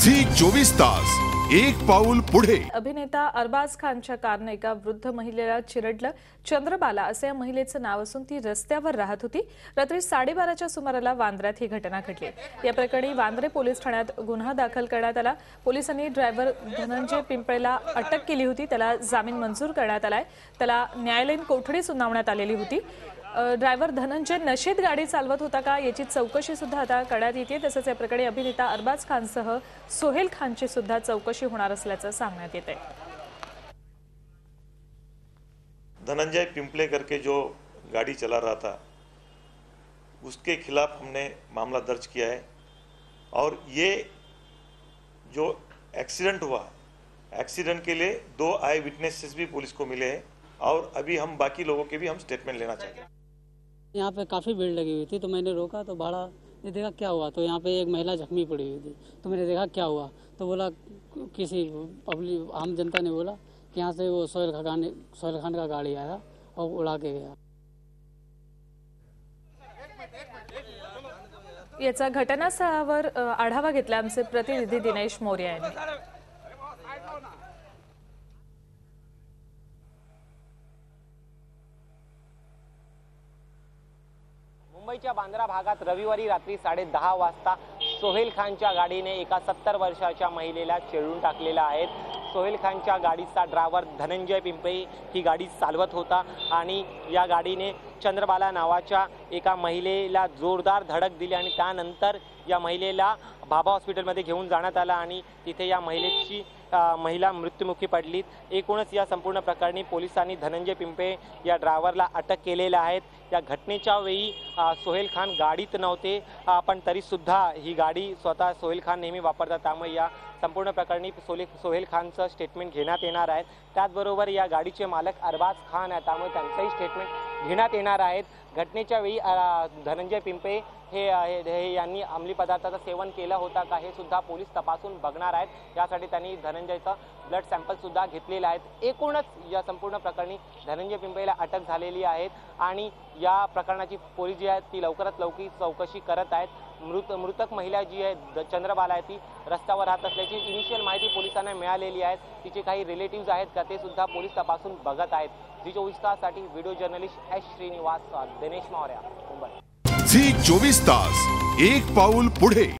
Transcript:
Zee 24 तास एक पाऊल पुढे। अभिनेता अरबाज खानच्या कारने एका वृद्ध महिलेला चिरडलं। चंद्रबाला असे या महिलेचं नाव असून ती रस्त्यावर राहत होती। रात्री 12:30च्या सुमाराला वांद्र्यात ही घटना घडली। या प्रकरणी वांद्रे पोलीस ठाण्यात गुन्हा दाखल करण्यात आला। पोलिसांनी ड्रायव्हर धनंजय पिंपळेला अटक केली होती। त्याला जामीन मंजूर करण्यात आलाय। त्याला न्यायालयीन कोठडी सुनावण्यात आलेली होती। ड्रायव्हर धनंजय नशेत गाडी चालवत होता का याची चौकशी सुद्धा आता करण्यात येते। तसंच या प्रकरणी अभिनेता अरबाज खानसह सोहेल खानची सुद्धा चौकशी होणार असल्याचं सांगण्यात येते। धनंजय पिंपले करके जो गाड़ी चला रहा था उसके खिलाफ हमने मामला दर्ज किया है और ये जो एक्सीडेंट हुआ, एक्सीडेंट के लिए 2 आई विटनेसेस भी पुलिस को मिले हैं और अभी हम बाकी लोगों के भी हम स्टेटमेंट लेना चाहेंगे। यहाँ पे काफ़ी भीड़ लगी हुई थी तो मैंने रोका तो भाड़ा ये देखा क्या हुआ, तो यहाँ पे एक महिला जख्मी पड़ी हुई थी। तो मैंने देखा क्या हुआ, तो बोला किसी पब्लिक आम जनता ने बोला कि यहाँ से वो सोहेल खान का गाड़ी आया और उड़ा के गया। याचा घटनास्थळावर आढावा घेतला आमचे प्रतिनिधी दिनेश मोरे यांनी। मुंबईच्या बांद्रा भागात रविवारी रात्री 10:30 वाजता सोहेल खानच्या गाडीने एका 70 वर्षाच्या महिलेला चिरडून टाकलेलं आहे। सोहेल खानच्या गाडीचा ड्रायव्हर धनंजय पिंपळे ही गाडी चालवत होता आणि या गाडीने चंद्रबाला नावाच्या एका महिलेला जोरदार धडक दिली आणि त्यानंतर या महिलेला भाभा हॉस्पिटलमध्ये घेऊन जाण्यात आला आणि तिथे या महिला मृत्युमुखी पडली। एकूणच या संपूर्ण प्रकरणी पोलिसांनी धनंजय पिंपळे या ड्रायव्हरला अटक केलेली आहे। या घटनेच्या वेळी सोहेल खान गाडीत नव्हते, पण तरी सुद्धा ही गाडी स्वतः सोहेल खान नेहमी वापरतात, त्यामुळे या संपूर्ण प्रकरणी सोहेल खानचं स्टेटमेंट घेण्यात येणार आहे। त्याचबरोबर या गाडीचे मालक अरबाज खान आहेत, त्यामुळे त्यांचंही स्टेटमेंट घेण्यात येणार आहेत। घटनेच्या वेळी धनंजय पिंपळे हे यांनी अंमली पदार्थाचं सेवन केलं होतं का हे सुद्धा पोलीस तपासून बघणार आहेत। यासाठी त्यांनी धनंजयचं ब्लड सॅम्पल सुद्धा घेतलेलं आहे। एकूणच या संपूर्ण प्रकरणी धनंजय पिंपळेला अटक झालेली आहे आणि या प्रकरणाची पोलीस जी आहेत ती लवकरात लवकर चौकशी करत आहेत। मृतक महिला जी आहे चंद्रबाला आहे ती रस्त्यावर राहत असल्याची इनिशियल माहिती पोलिसांना मिळालेली आहे। तिचे काही रिलेटिव्स आहेत का ते सुद्धा पोलीस तपासून बघत आहेत। झी 24 ताससाठी video journalist S Srinivas, Dinesh Maurya, Mumbai. Zee 24 तास एक पाऊल पुढे।